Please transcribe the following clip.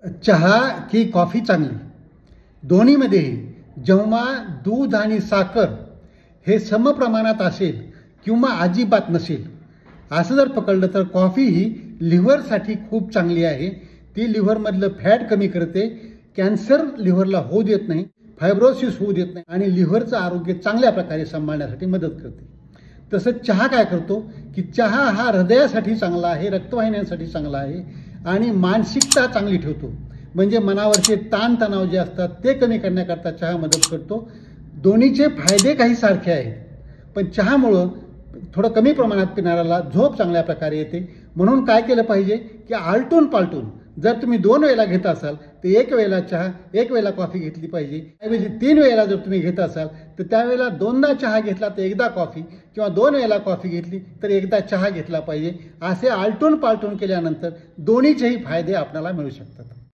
चहा की कॉफी चांगली दोन्हीमध्येही जेव्हा दूध आणि साखर हे समप्रमाणात असेल किंवा अजिबात नसेल असं जर पकडलं तर कॉफी ही लिव्हरसाठी खूप चांगली आहे। ती लिव्हरमधलं फॅट कमी करते, कॅन्सर लिव्हरला होऊ देत नाही, फायब्रोसिस होऊ देत नाही आणि लिव्हरचं आरोग्य चांगल्या प्रकारे सांभाळण्यासाठी मदत करते। तसंच चहा काय करतो की चहा हा हृदयासाठी चांगला आहे, रक्तवाहिन्यांसाठी चांगला आहे आणि मानसिकता चांगली ठेवतो। म्हणजे मनावरचे ताणतणाव जे असतात ते कमी करण्याकरता चहा मदत करतो। दोन्हीचे फायदे काही सारखे आहेत, पण चहामुळं थोडं कमी प्रमाणात पिणाऱ्याला झोप चांगल्या प्रकारे येते। म्हणून काय केलं पाहिजे की आलटून पालटून जर तुम्ही 2 वेळेला घेत असाल तर 1 वेळेला चहा 1 वेळेला कॉफी घेतली पाहिजे। ऐवजी 3 वेळेला जर तुम्ही घेत असाल तर त्यावेळेला 2दा चहा घेतला तर 1दा कॉफी, किंवा 2 वेळेला कॉफी घेतली तर 1दा चहा घेतला पाहिजे। असे आलटून पालटून केल्यानंतर दोन्हीचेही फायदे आपल्याला मिळू शकतात।